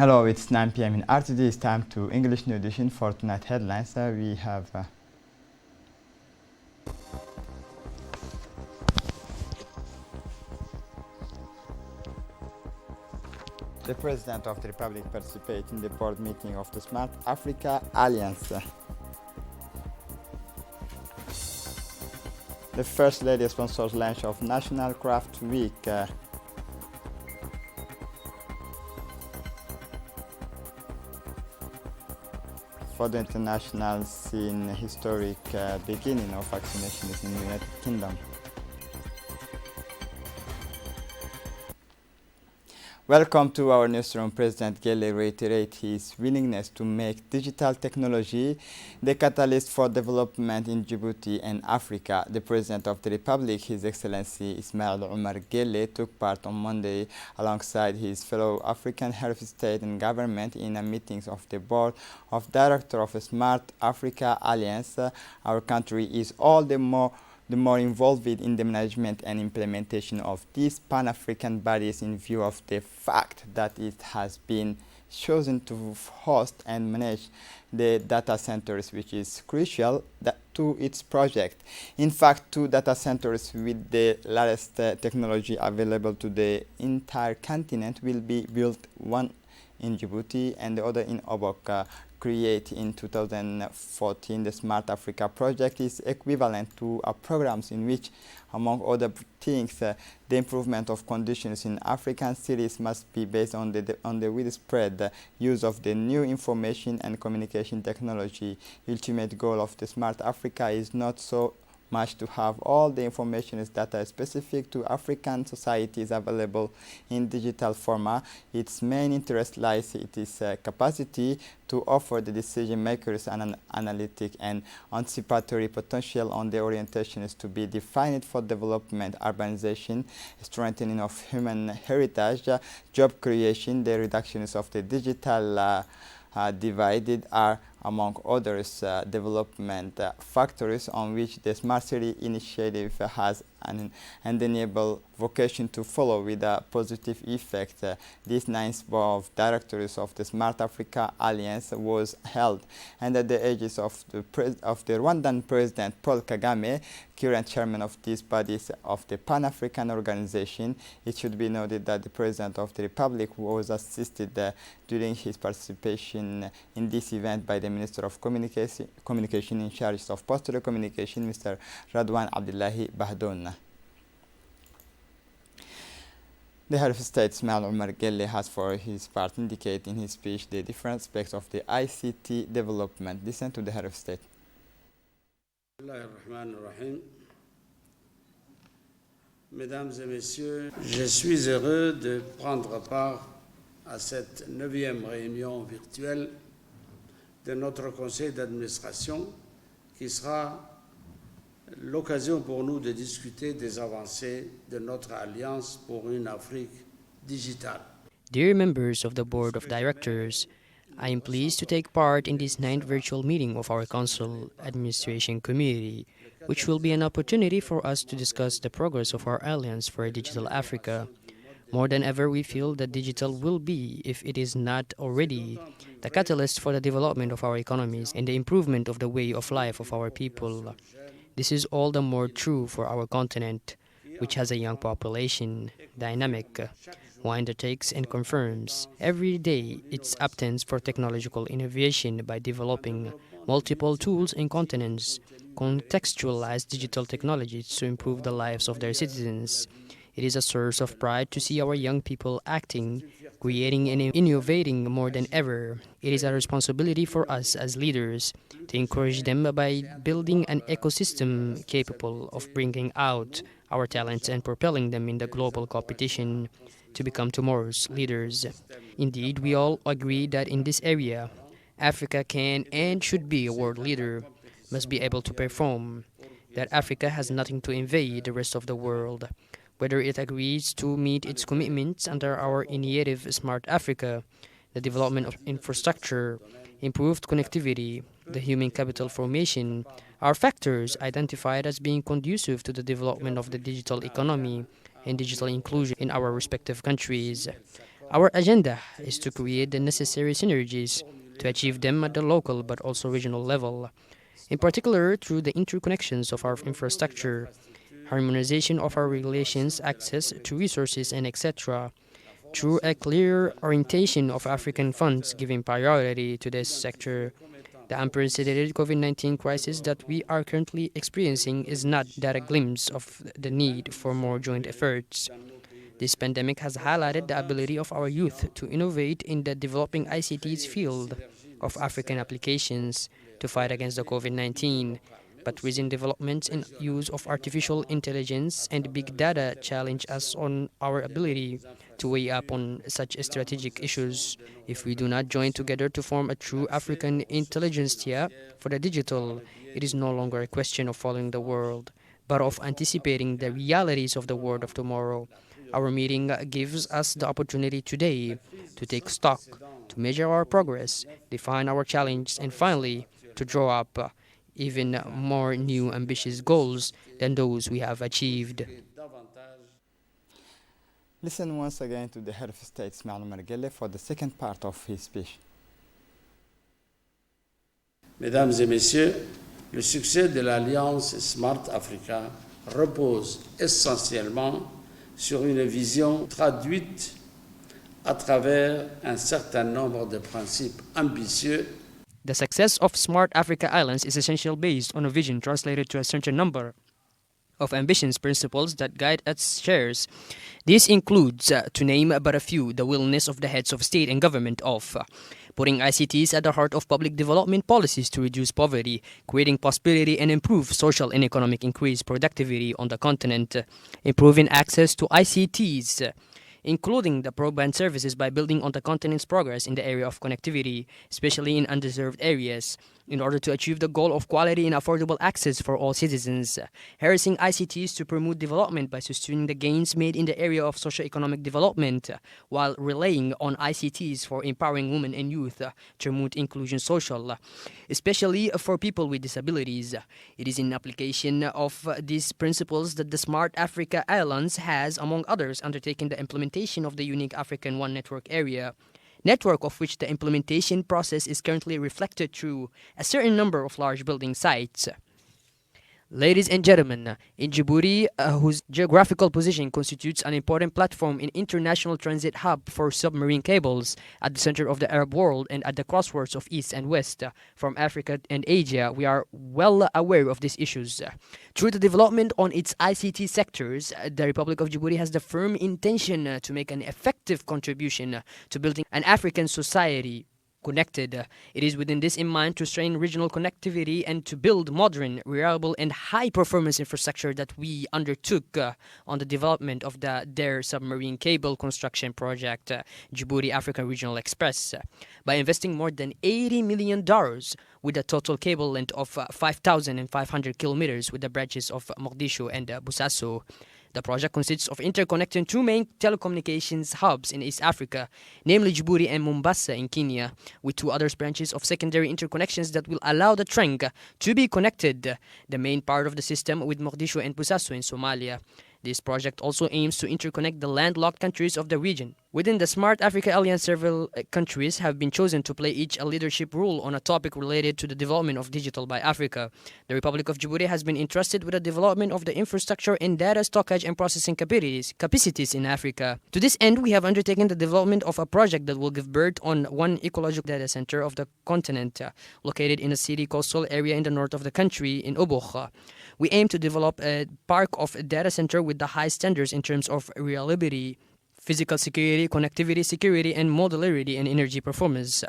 Hello, it's 9 p.m. in RTD. It's time to English New Edition for tonight headlines. We have the President of the Republic participated in the board meeting of the Smart Africa Alliance. The First Lady sponsors launch of National Craft Week. For the international scene, historic beginning of vaccinations in the United Kingdom. Welcome to our newsroom. President Gele reiterated his willingness to make digital technology the catalyst for development in Djibouti and Africa. The President of the Republic, His Excellency Ismail Omar Gele, took part on Monday alongside his fellow African heads of state and government in a meeting of the Board of Directors of Smart Africa Alliance. Our country is all the more involved in the management and implementation of these Pan-African bodies in view of the fact that it has been chosen to host and manage the data centers, which is crucial to its project. In fact, 2 data centers with the latest technology available to the entire continent will be built, one in Djibouti and the other in Obok. Created in 2014, the Smart Africa project is equivalent to programs in which, among other things, the improvement of conditions in African cities must be based on the widespread use of the new information and communication technology. Ultimate goal of the Smart Africa is not so much to have all the information that are specific to African societies available in digital format. Its main interest lies in its capacity to offer the decision makers an analytic and anticipatory potential on the orientations to be defined for development, urbanization, strengthening of human heritage, job creation, the reductions of the digital divided are, among others, development factors on which the Smart City Initiative has an undeniable vocation to follow with a positive effect. This 9th Board of Directors of the Smart Africa Alliance was held under the aegis of the Rwandan President Paul Kagame, current chairman of these bodies of the Pan-African Organization. It should be noted that the President of the Republic was assisted during his participation in this event by the Minister of Communication in charge of postal communication, Mr. Radwan Abdullahi Bahdoun. The Head of State, Ismail Omar Gelle, has for his part indicated in his speech the different aspects of the ICT development. Listen to the Head of State. Mesdames et messieurs, je suis heureux de prendre part à cette 9e réunion virtuelle de notre conseil d'administration qui sera l'occasion pour nous de discuter des avancées de notre alliance pour une Afrique digitale. Dear members of the Board of Directors, I am pleased to take part in this 9th virtual meeting of our Council Administration Committee, which will be an opportunity for us to discuss the progress of our Alliance for a Digital Africa. More than ever, we feel that digital will be, if it is not already, the catalyst for the development of our economies and the improvement of the way of life of our people. This is all the more true for our continent, which has a young population, dynamic, who undertakes and confirms every day its aptitude for technological innovation by developing multiple tools and continents, contextualize digital technologies to improve the lives of their citizens. It is a source of pride to see our young people acting, creating and innovating more than ever. It is a responsibility for us as leaders to encourage them by building an ecosystem capable of bringing out our talents and propelling them in the global competition to become tomorrow's leaders. Indeed, we all agree that in this area, Africa can and should be a world leader, must be able to perform, that Africa has nothing to invade the rest of the world. Whether it agrees to meet its commitments under our initiative Smart Africa, the development of infrastructure, improved connectivity, the human capital formation, are factors identified as being conducive to the development of the digital economy and digital inclusion in our respective countries. Our agenda is to create the necessary synergies to achieve them at the local but also regional level, in particular through the interconnections of our infrastructure, harmonization of our regulations, access to resources, and etc., through a clear orientation of African funds giving priority to this sector. The unprecedented COVID-19 crisis that we are currently experiencing is not that a glimpse of the need for more joint efforts. This pandemic has highlighted the ability of our youth to innovate in the developing ICT's field of African applications to fight against the COVID-19. But recent developments in use of artificial intelligence and big data challenge us on our ability to weigh up on such strategic issues. If we do not join together to form a true African intelligentsia for the digital, it is no longer a question of following the world, but of anticipating the realities of the world of tomorrow. Our meeting gives us the opportunity today to take stock, to measure our progress, define our challenges, and finally, to draw up even more new ambitious goals than those we have achieved. Listen once again to the head of state, Ismail Margelle, for the second part of his speech. Mesdames et messieurs, le succès de l'Alliance Smart Africa repose essentiellement sur une vision traduite à travers un certain nombre de principes ambitieux. The success of Smart Africa Islands is essentially based on a vision translated to a certain number of ambitious principles that guide its shares. This includes, to name but a few, the willingness of the heads of state and government of putting ICTs at the heart of public development policies to reduce poverty, creating prosperity and improve social and economic increase productivity on the continent, improving access to ICTs, including the broadband services by building on the continent's progress in the area of connectivity, especially in underserved areas, in order to achieve the goal of quality and affordable access for all citizens, harnessing ICTs to promote development by sustaining the gains made in the area of socio-economic development, while relying on ICTs for empowering women and youth to promote inclusion social, especially for people with disabilities. It is in application of these principles that the Smart Africa Islands has, among others, undertaken the implementation of the unique African One Network area, network of which the implementation process is currently reflected through a certain number of large building sites. Ladies and gentlemen, in Djibouti, whose geographical position constitutes an important platform in international transit hub for submarine cables at the center of the Arab world and at the crossroads of East and West, from Africa and Asia, we are well aware of these issues. Through the development on its ICT sectors, the Republic of Djibouti has the firm intention to make an effective contribution to building an African society connected. It is within this in mind to strengthen regional connectivity and to build modern, reliable, and high-performance infrastructure that we undertook on the development of the DARE submarine cable construction project, Djibouti Africa Regional Express, by investing more than $80 million with a total cable length of 5,500 kilometers with the branches of Mogadishu and Bosaso. The project consists of interconnecting two main telecommunications hubs in East Africa, namely Djibouti and Mombasa in Kenya, with two other branches of secondary interconnections that will allow the trunk to be connected, the main part of the system with Mogadishu and Bosaso in Somalia. This project also aims to interconnect the landlocked countries of the region. Within the Smart Africa Alliance, several countries have been chosen to play each a leadership role on a topic related to the development of digital by Africa. The Republic of Djibouti has been entrusted with the development of the infrastructure and data stockage and processing capacities in Africa. To this end, we have undertaken the development of a project that will give birth on one ecological data center of the continent, located in a city coastal area in the north of the country, in Oboch. We aim to develop a park of data center with the high standards in terms of reliability, physical security, connectivity, security, and modularity and energy performance.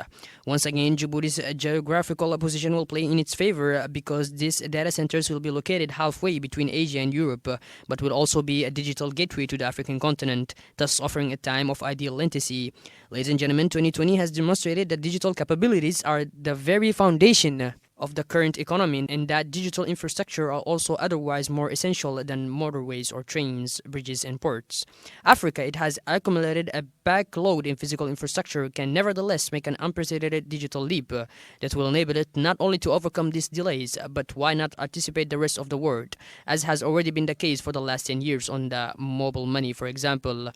Once again, Djibouti's geographical position will play in its favor because these data centers will be located halfway between Asia and Europe, but will also be a digital gateway to the African continent, thus offering a time of ideal latency. Ladies and gentlemen, 2020 has demonstrated that digital capabilities are the very foundation of the current economy, and that digital infrastructure are also otherwise more essential than motorways or trains, bridges, and ports. Africa, it has accumulated a backload in physical infrastructure, can nevertheless make an unprecedented digital leap that will enable it not only to overcome these delays, but why not anticipate the rest of the world, as has already been the case for the last 10 years on the mobile money, for example.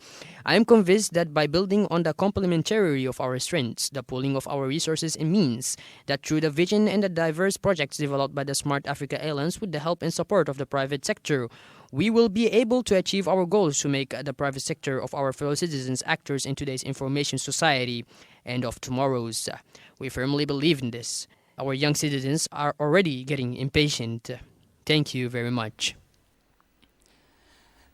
I am convinced that by building on the complementarity of our strengths, the pooling of our resources and means, that through the vision and the diverse projects developed by the Smart Africa Alliance with the help and support of the private sector, we will be able to achieve our goals to make the private sector of our fellow citizens actors in today's information society and of tomorrow's. We firmly believe in this. Our young citizens are already getting impatient. Thank you very much.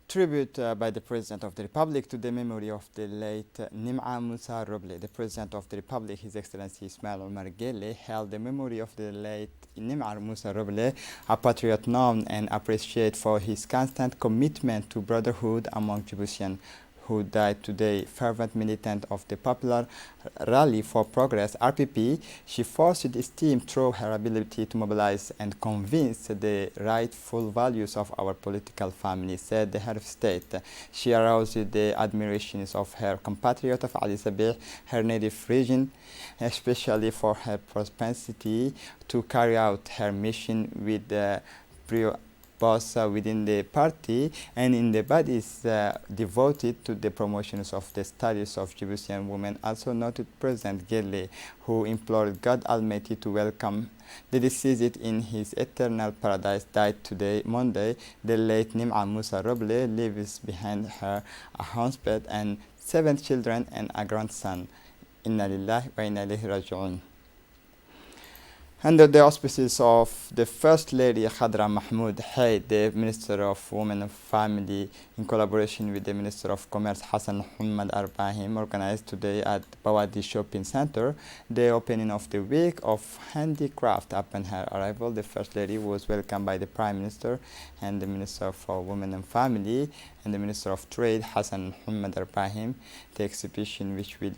Tribute by the President of the Republic to the memory of the late Nim'a Musa Roble. The President of the Republic, His Excellency Ismail Omar Guelleh, held the memory of the late Nim'a Musa Roble, a patriot known and appreciated for his constant commitment to brotherhood among Djiboutians, who died today. Fervent militant of the Popular Rally for Progress, RPP, she forced esteem through her ability to mobilize and convince the rightful values of our political family, said the head of state. She aroused the admirations of her compatriot of Ali Sabih, her native region, especially for her propensity to carry out her mission with the both within the party and in the bodies devoted to the promotions of the studies of Djiboutian women. Also noted President Guelleh, who implored God Almighty to welcome the deceased in his eternal paradise, died today, Monday. The late Nim'a Musa Roble leaves behind her a husband and 7 children and a grandson. Inna lillahi wa inna ilayhi raji'un. Under the auspices of the First Lady Khadra Mahmoud Haid, the Minister of Women and Family, in collaboration with the Minister of Commerce Hassan Muhammad Arbahim, organized today at Bawadi Shopping Center the opening of the Week of Handicraft. Upon her arrival, the First Lady was welcomed by the Prime Minister and the Minister for Women and Family and the Minister of Trade Hassan Muhammad Arbahim. The exhibition, which will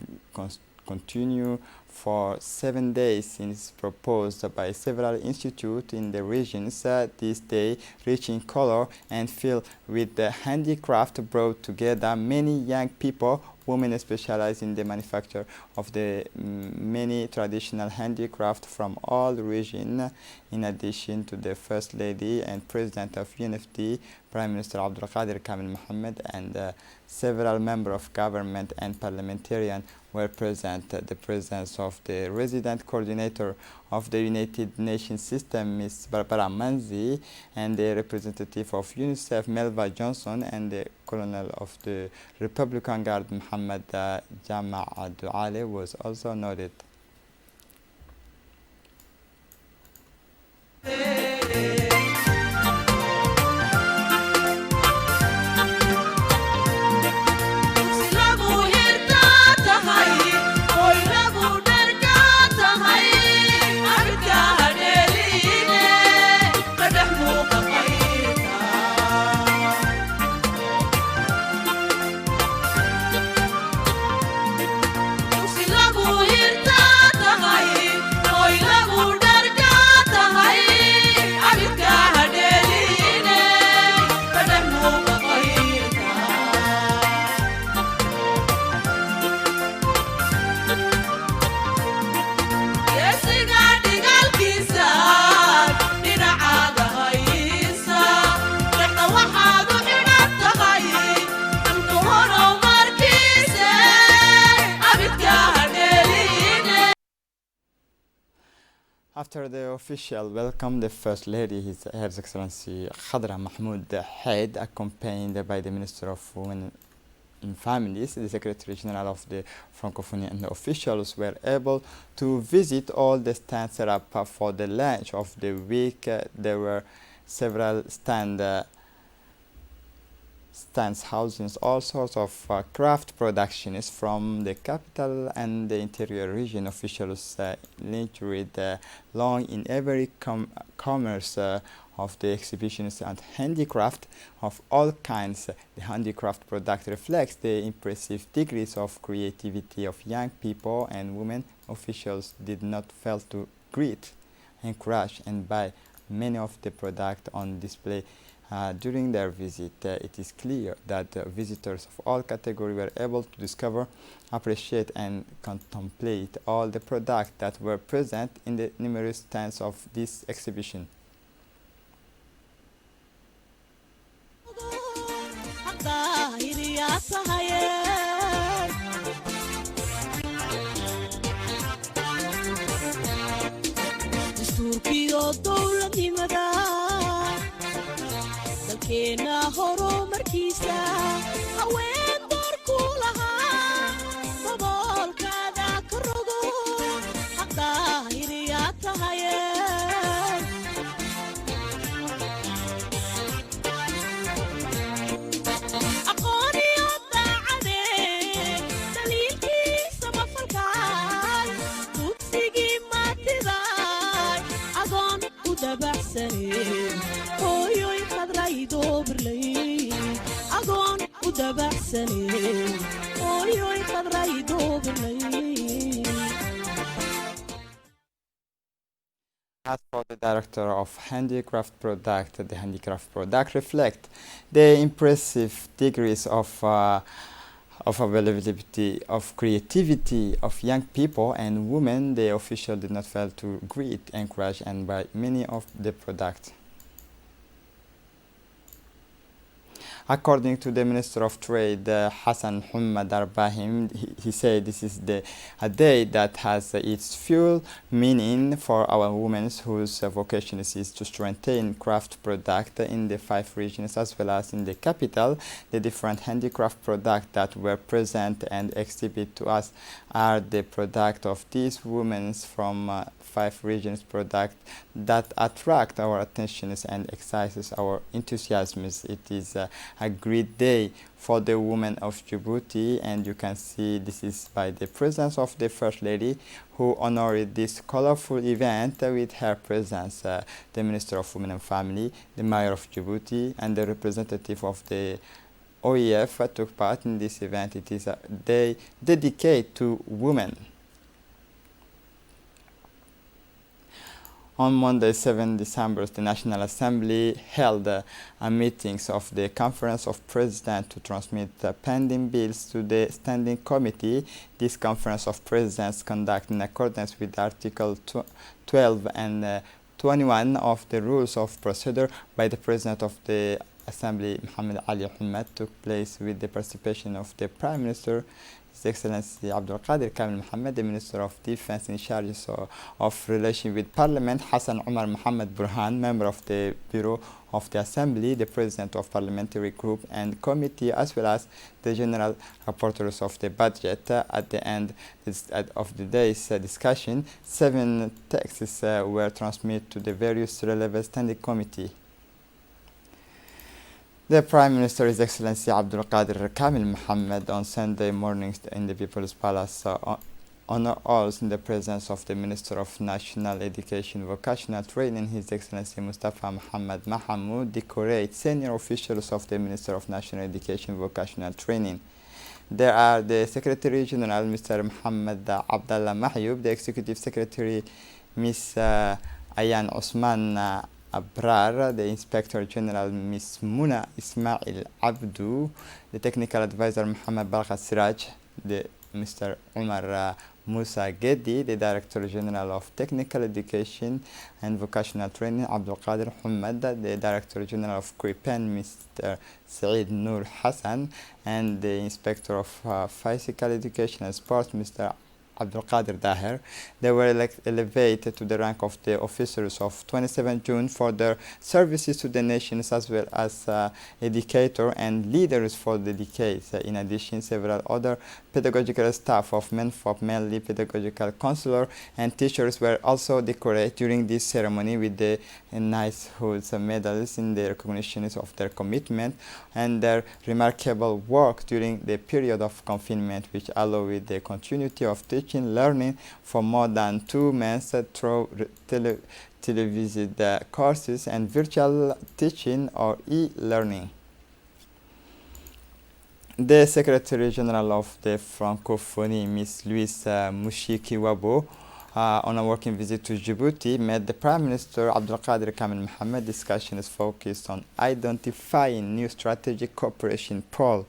continue for 7 days, is proposed by several institutes in the regions this day, rich in color and filled with the handicraft, brought together many young people, women specialized in the manufacture of the many traditional handicraft from all regions. In addition to the First Lady and President of UNFD, Prime Minister Abdul Qadir Kamil Mohammed, and several members of government and parliamentarians were present. The presence of the resident coordinator of the United Nations system, Ms. Barbara Manzi, and the representative of UNICEF, Melva Johnson, and the Colonel of the Republican Guard, Muhammad Jama' Duale, was also noted. After the official welcome, the First Lady, Her Excellency Khadra Mahmoud Haid, accompanied by the Minister of Women and Families, the Secretary General of the Francophonie, and the officials were able to visit all the stands set up for the launch of the week. There were several stands housing all sorts of craft productions from the capital and the interior region. Officials linked with long in every commerce of the exhibitions and handicraft of all kinds. The handicraft product reflects the impressive degrees of creativity of young people and women. Officials did not fail to greet encourage and buy many of the products on display during their visit. It is clear that visitors of all categories were able to discover, appreciate and contemplate all the products that were present in the numerous stands of this exhibition. dalkeena horumarkiisa haween doorku lahaa daboolkaada ka rogo xaqdaahiriyaa tahaye aqooniyo daacade daliilkiisa mafalkaan dugsigii maatiday agoon u dabacsane agoon u dabacsane ooyoy qadray dooblay. As for the director of handicraft product, the handicraft product reflect the impressive degrees of availability, of creativity of young people and women. The official did not fail to greet, encourage and buy many of the products. According to the Minister of Trade, Hassan Hummad Arbahim, he said this is a day that has its full meaning for our women whose vocation is to strengthen craft product in the 5 regions as well as in the capital. The different handicraft products that were present and exhibit to us are the product of these women from 5 regions product that attract our attention and excites our enthusiasm. It is a great day for the women of Djibouti, and you can see this is by the presence of the First Lady who honored this colorful event with her presence. The Minister of Women and Family, the Mayor of Djibouti and the representative of the OEF took part in this event. It is a day dedicated to women. On Monday, 7 December, the National Assembly held meetings of the Conference of Presidents to transmit pending bills to the Standing Committee. This Conference of Presidents conducted in accordance with Article 12 and 21 of the Rules of Procedure by the President of the Assembly, Mohamed Ali Ahmed, took place with the participation of the Prime Minister, His Excellency Abdul Qadir Kamil Mohammed, the Minister of Defense in charge of Relations with Parliament, Hassan Omar Mohammed Burhan, member of the Bureau of the Assembly, the President of Parliamentary Group and Committee, as well as the General Rapporteurs of the Budget. At the end of the day's discussion, 7 texts were transmitted to the various relevant Standing Committee. The Prime Minister, His Excellency Abdul Qadir Kamil Mohammed, on Sunday morning in the People's Palace, honor us in the presence of the Minister of National Education Vocational Training, His Excellency Mustafa Muhammad Mahamoud, decorate senior officials of the Minister of National Education Vocational Training. There are the Secretary General, Mr. Muhammad Abdallah Mahyub, the Executive Secretary, Ms. Ayan Osman Abrar, the Inspector General Ms. Muna Ismail Abdu, the Technical Advisor Muhammad Barqa Siraj, the Mr. Umar Musa Gedi, the Director General of Technical Education and Vocational Training Abdul Qadir Hummad, the Director General of CRIPEN Mr. Saeed Nur Hassan, and the Inspector of Physical Education and Sports Mr. Abdul Qadir Daher. They were elevated to the rank of the officers of 27 June for their services to the nations as well as educator and leaders for the decades. In addition, several other pedagogical staff of MENFOP, mainly pedagogical counselor and teachers, were also decorated during this ceremony with the knighthood medals in the recognition of their commitment and their remarkable work during the period of confinement, which allowed the continuity of teaching learning for more than 2 months through televised courses and virtual teaching or e-learning. The Secretary General of the Francophonie, Ms. Louise Mushikiwabo, on a working visit to Djibouti, met the Prime Minister Abdulqadir Kamil Mohammed. Discussion is focused on identifying new strategic cooperation poles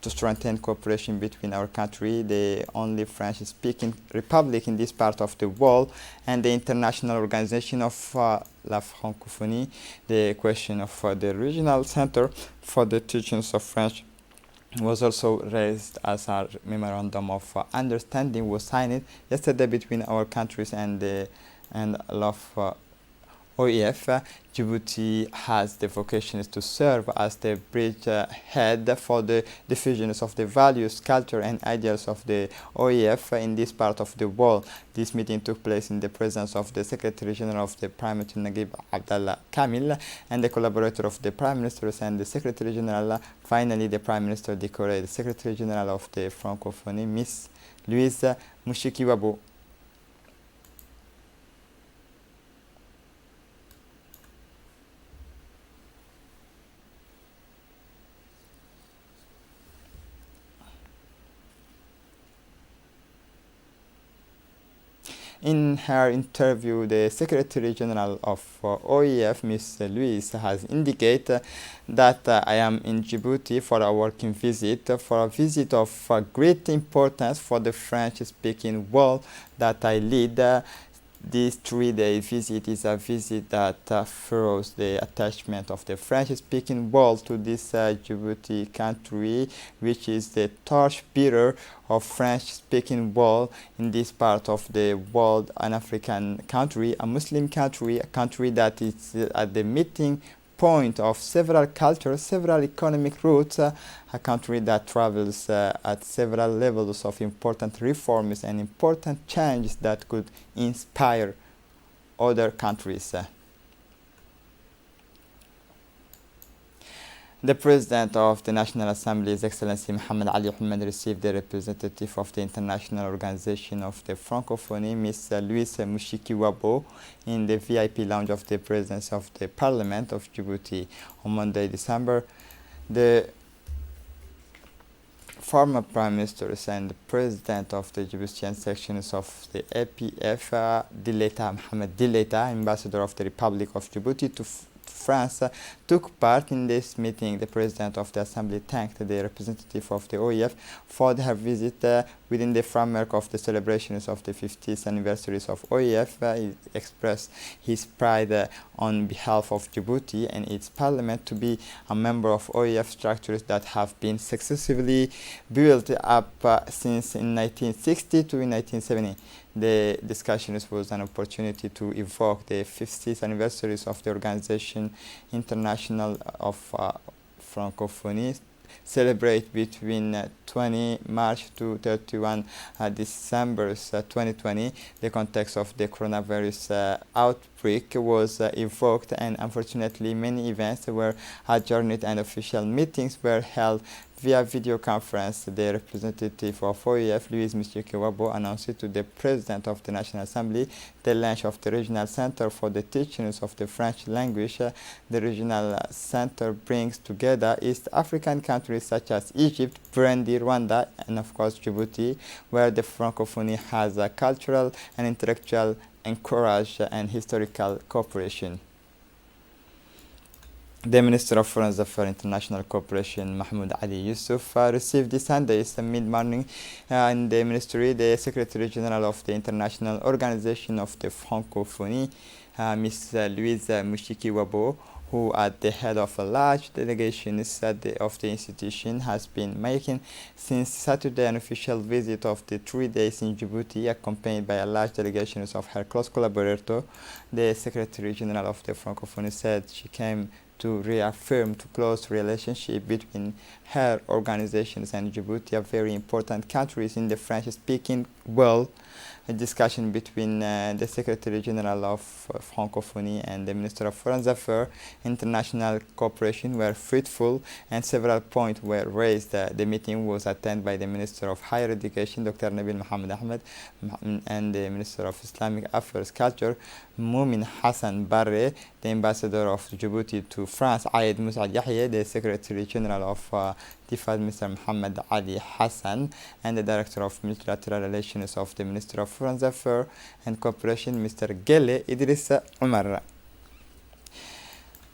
to strengthen cooperation between our country, the only French-speaking republic in this part of the world, and the International Organization of La Francophonie. The question of the regional center for the teachings of French was also raised as a memorandum of understanding was signed yesterday between our countries and of OEF. Djibouti has the vocation to serve as the bridgehead for the diffusions of the values, culture, and ideals of the OEF in this part of the world. This meeting took place in the presence of the Secretary General of the Prime Minister Naguib Abdallah Kamil and the collaborator of the Prime Ministers and the Secretary General. Finally, the Prime Minister decorated the Secretary General of the Francophonie, Miss Louise Mushikiwabo. In her interview, the Secretary General of OEF, Ms. Louise, has indicated that I am in Djibouti for a working visit, for a visit of great importance for the French-speaking world that I lead. This 3-day visit is a visit that furrows the attachment of the French-speaking world to this Djibouti country, which is the torchbearer of French-speaking world in this part of the world, an African country, a Muslim country, a country that is at the meeting point of several cultures, several economic routes, a country that travels at several levels of important reforms and important changes that could inspire other countries. The President of the National Assembly, His Excellency Mohammed Ali Ahmed, received the representative of the International Organization of the Francophonie, Ms. Louise Mushikiwabo, in the VIP lounge of the Presidency of the Parliament of Djibouti on Monday, December. The former Prime Ministers and the President of the Djiboutian sections of the APF, Dileta Mohamed Dileta, Ambassador of the Republic of Djibouti to France, took part in this meeting. The President of the Assembly thanked the representative of the OEF for her visit within the framework of the celebrations of the 50th anniversaries of OEF. He expressed his pride on behalf of Djibouti and its parliament to be a member of OEF structures that have been successively built up since in 1960 to 1970. The discussion was an opportunity to evoke the 50th anniversaries of the Organization International of Francophonie, celebrate between 20 March to 31 December 2020. The context of the coronavirus outbreak was evoked, and unfortunately many events were adjourned and official meetings were held via video conference. The representative of OEF, Louise Mushikiwabo, announced to the President of the National Assembly the launch of the Regional Center for the Teachings of the French Language. The Regional Center brings together East African countries such as Egypt, Burundi, Rwanda, and of course Djibouti, where the Francophonie has a cultural and intellectual encourage and historical cooperation. The Minister of Foreign Affairs International Cooperation, Mahmoud Ali Yusuf, received this Sunday mid-morning in the ministry the Secretary General of the International Organization of the Francophonie, Ms. Louise Mushikiwabo, who at the head of a large delegation of the institution has been making since Saturday an official visit of the 3 days in Djibouti, accompanied by a large delegation of her close collaborator. The Secretary General of the Francophonie said she came to reaffirm the close relationship between her organizations and Djibouti, a very important countries in the French-speaking world. A discussion between the Secretary General of Francophonie and the Minister of Foreign Affairs International Cooperation were fruitful and several points were raised. The meeting was attended by the Minister of Higher Education, Dr. Nabil Mohammed Ahmed, and the Minister of Islamic Affairs Culture, Moumin Hassan Barre, the Ambassador of Djibouti to France, Ayed Mousad Yahya, the Secretary General of DFAD Mr. Muhammad Ali Hassan, and the Director of Multilateral Relations of the Ministry of Foreign Affairs and Cooperation, Mr. Gele Idris Umar.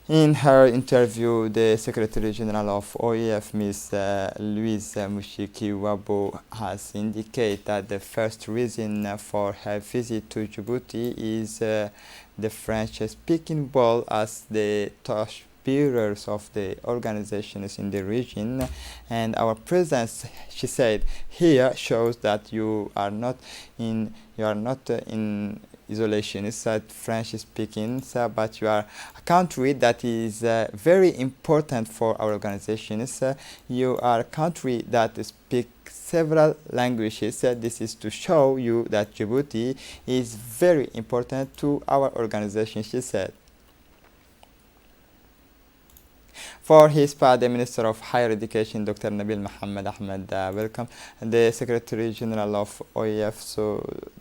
In her interview, the Secretary General of OEF, Ms. Louise Mushikiwabo, has indicated that the first reason for her visit to Djibouti is the French-speaking world as the torch bearers of the organizations in the region, and our presence, she said, here shows that you are not in isolation. It's French speaking, but you are a country that is very important for our organizations. You are a country that speaks several languages. This is to show you that Djibouti is very important to our organization, she said. For his part, the Minister of Higher Education, Dr. Nabil Mohammed Ahmed, welcomed the Secretary General of OEF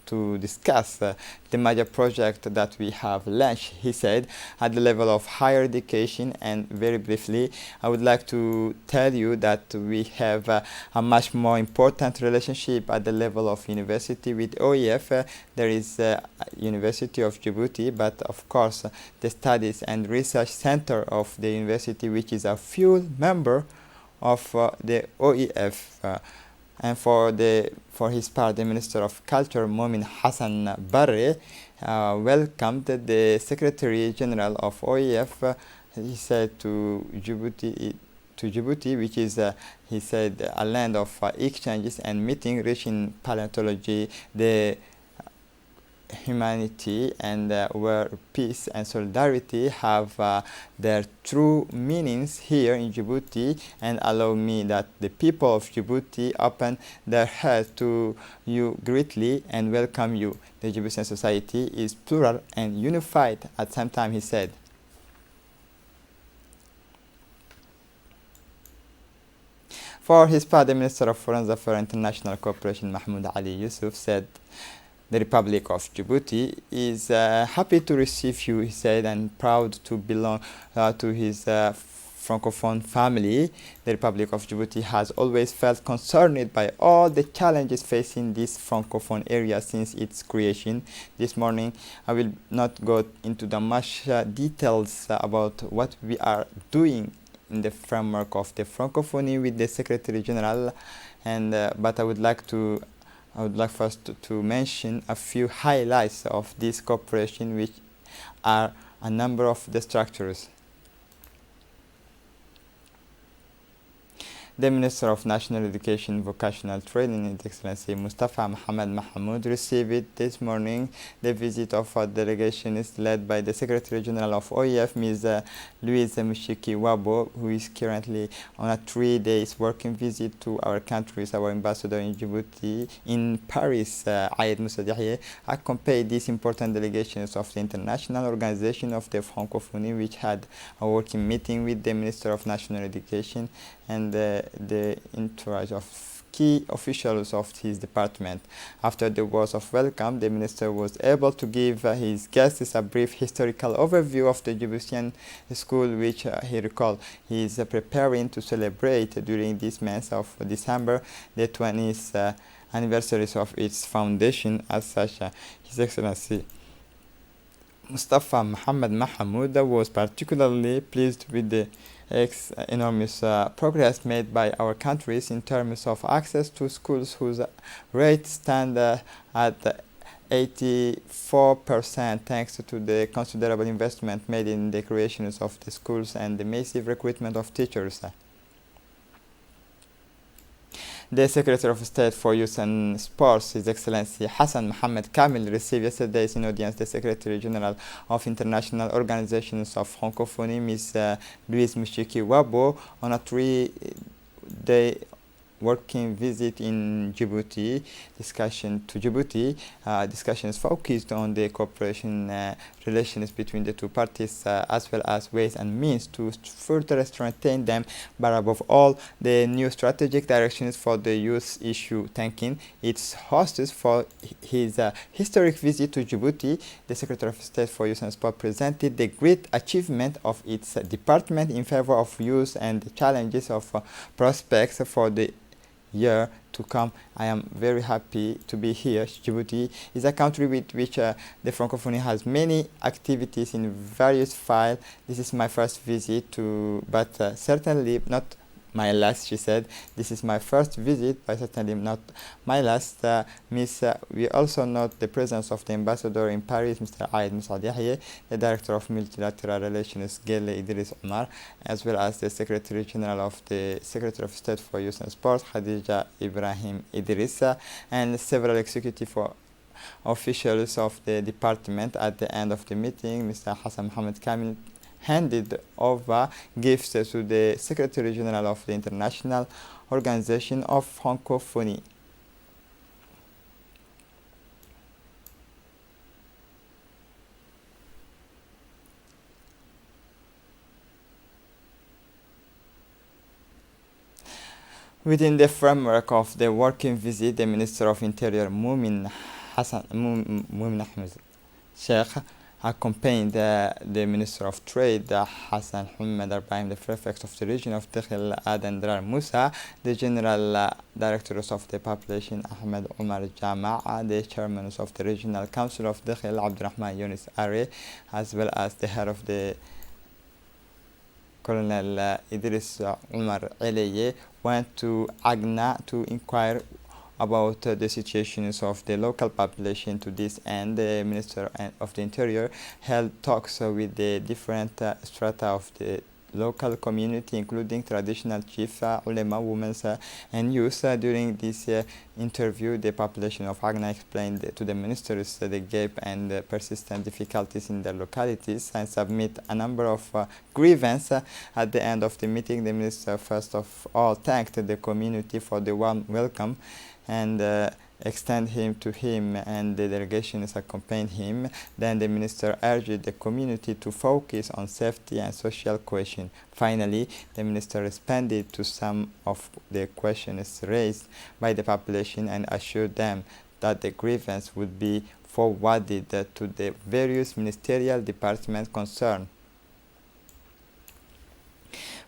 to discuss the major project that we have launched, he said, at the level of higher education. And very briefly, I would like to tell you that we have a much more important relationship at the level of university with OEF. There is University of Djibouti, but of course the Studies and Research Center of the university, which is a full member of the OEF. And for his part, the Minister of Culture, Momin Hassan Barre, welcomed the Secretary General of OEF. He said to Djibouti, which is, he said, a land of exchanges and meeting rich in paleontology, the humanity, and where peace and solidarity have their true meanings here in Djibouti, and allow me that the people of Djibouti open their hearts to you greatly and welcome you. The Djiboutian society is plural and unified at the same time, he said. For his part, the Minister of Foreign Affairs and International Cooperation, Mahmoud Ali Yusuf, said, the Republic of Djibouti is happy to receive you, he said, and proud to belong to his Francophone family. The Republic of Djibouti has always felt concerned by all the challenges facing this Francophone area since its creation. This morning, I will not go into the much details about what we are doing in the framework of the Francophonie with the Secretary General, and but I would like first to mention a few highlights of this cooperation, which are a number of the structures. The Minister of National Education and Vocational Training, His Excellency Mustafa Mohamed Mahmoud, received this morning the visit of a delegation led by the Secretary General of OEF, Ms. Louise Mushikiwabo, who is currently on a 3-day working visit to our countries. Our ambassador in Djibouti, in Paris, Ayed Moussa Diaye, accompanied these important delegations of the International Organization of the Francophonie, which had a working meeting with the Minister of National Education and the entourage of key officials of his department. After the words of welcome, the minister was able to give his guests a brief historical overview of the Djiboutian school, which he recalled he is preparing to celebrate during this month of December the 20th anniversary of its foundation. As such, His Excellency Mustafa Mohamed Mahmoud was particularly pleased with the enormous progress made by our countries in terms of access to schools, whose rate stand at 84% thanks to the considerable investment made in the creations of the schools and the massive recruitment of teachers. The Secretary of State for Youth and Sports, His Excellency Hassan Mohamed Kamil, received yesterday in audience the Secretary General of International Organizations of Francophonie, Ms. Louise Mushikiwabo, on a 3-day working visit in Djibouti, discussions focused on the cooperation relations between the two parties, as well as ways and means to further strengthen them, but above all, the new strategic directions for the youth issue. Thanking its hosts for his historic visit to Djibouti, the Secretary of State for Youth and Sport presented the great achievement of its department in favor of youth and the challenges of prospects for the year to come. I am very happy to be here. Djibouti is a country with which the Francophonie has many activities in various fields. This is my first visit to, but certainly not my last, she said. This is my first visit, but certainly not my last. We also note the presence of the ambassador in Paris, Mr. Aïd Moussaad Yahye, the director of multilateral relations, Gele Idriss Omar, as well as the Secretary General of the Secretary of State for Youth and Sport, Khadija Ibrahim Idrissa, and several executive officials of the department. At the end of the meeting, Mr. Hassan Mohamed Kamil handed over gifts to the Secretary General of the International Organization of Francophonie. Within the framework of the working visit, the Minister of Interior Moumin Ahmed Sheikh accompanied the Minister of Trade, Hassan Hamad Arbaim, the prefect of the region of Dakhil Aden Drar Musa, the General Directors of the Population, Ahmed Omar Jama'a, the Chairman of the Regional Council of Dakhil, Abdurrahman Yunus Are, as well as the head of the Colonel Idris Umar Eleye, went to Agna to inquire about the situations of the local population. To this end, the Minister of the Interior held talks with the different strata of the local community, including traditional chiefs, ulema, women, and youth. During this interview, the population of Agna explained to the ministers the gap and persistent difficulties in their localities and submit a number of grievances. At the end of the meeting, the minister first of all thanked the community for the warm welcome and extend him to him, and the delegations accompanied him. Then the minister urged the community to focus on safety and social cohesion. Finally, the minister responded to some of the questions raised by the population and assured them that the grievance would be forwarded to the various ministerial departments concerned.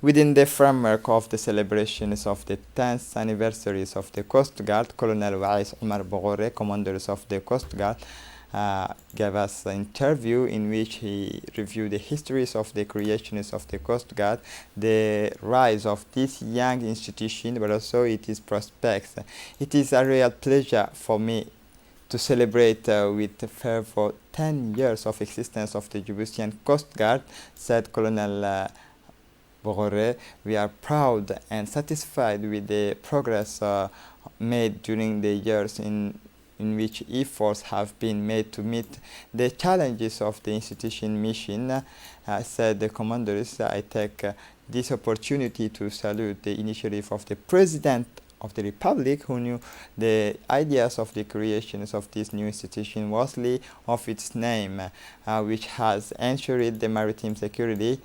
Within the framework of the celebrations of the 10th anniversaries of the Coast Guard, Colonel Wais Omar Bogore, commanders of the Coast Guard, gave us an interview in which he reviewed the histories of the creations of the Coast Guard, the rise of this young institution, but also its prospects. It is a real pleasure for me to celebrate with fervor 10 years of existence of the Djiboutian Coast Guard, said Colonel Bogore. We are proud and satisfied with the progress made during the years in which efforts have been made to meet the challenges of the institution mission, said the commanders. I take this opportunity to salute the initiative of the President of the Republic, who knew the ideas of the creations of this new institution worthy of its name, which has ensured the maritime security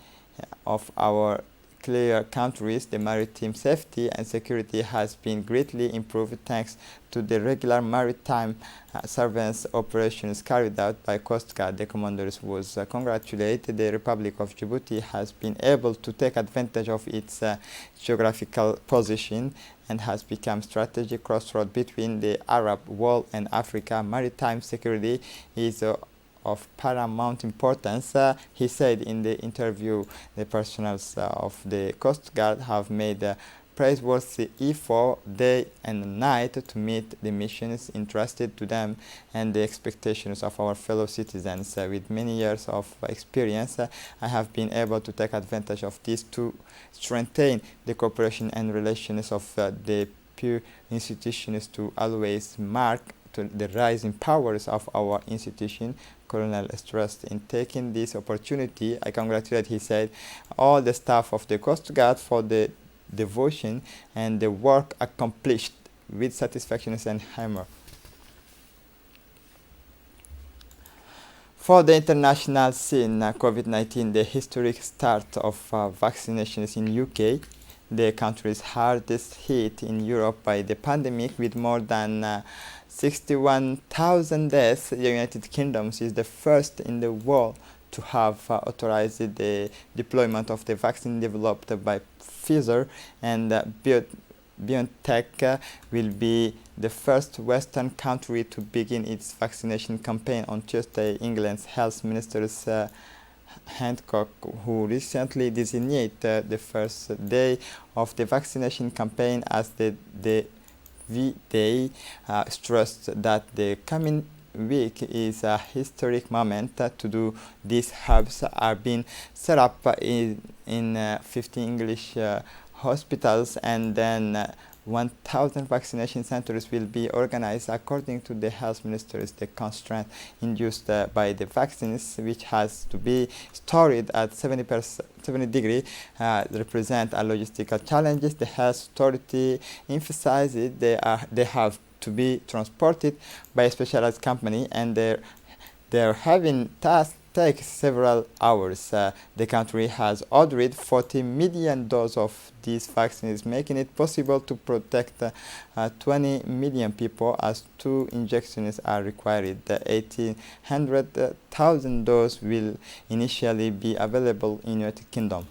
of our clear countries. The maritime safety and security has been greatly improved thanks to the regular maritime surveillance operations carried out by Coast Guard. The commanders was congratulated. The Republic of Djibouti has been able to take advantage of its geographical position and has become strategic crossroad between the Arab world and Africa. Maritime security is of paramount importance, he said in the interview. The personnel of the Coast Guard have made praiseworthy effort day and night to meet the missions entrusted to them and the expectations of our fellow citizens. With many years of experience, I have been able to take advantage of this to strengthen the cooperation and relations of the peer institutions to always mark to the rising powers of our institution. Colonel stressed in taking this opportunity. I congratulate, he said, all the staff of the Coast Guard for the devotion and the work accomplished with satisfaction and humor. For the international scene, COVID-19, the historic start of vaccinations in UK, the country's hardest hit in Europe by the pandemic with more than 61,000 deaths, the United Kingdom is the first in the world to have authorized the deployment of the vaccine developed by Pfizer, and BioNTech will be the first Western country to begin its vaccination campaign on Tuesday. England's Health Minister Hancock, who recently designated the first day of the vaccination campaign as the V-Day, stressed that the coming week is a historic moment to do. These hubs are being set up in 15 English hospitals, and then 1,000 vaccination centers will be organized according to the health ministers. The constraint induced by the vaccines, which has to be stored at 70 degrees, represent a logistical challenges. The health authority emphasizes they have to be transported by a specialized company, and they're having tasks take several hours. The country has ordered 40 million doses of these vaccines, making it possible to protect 20 million people, as 2 injections are required. The 800,000 doses will initially be available in United Kingdom.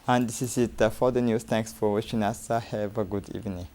And this is it for the news. Thanks for watching us. Have a good evening.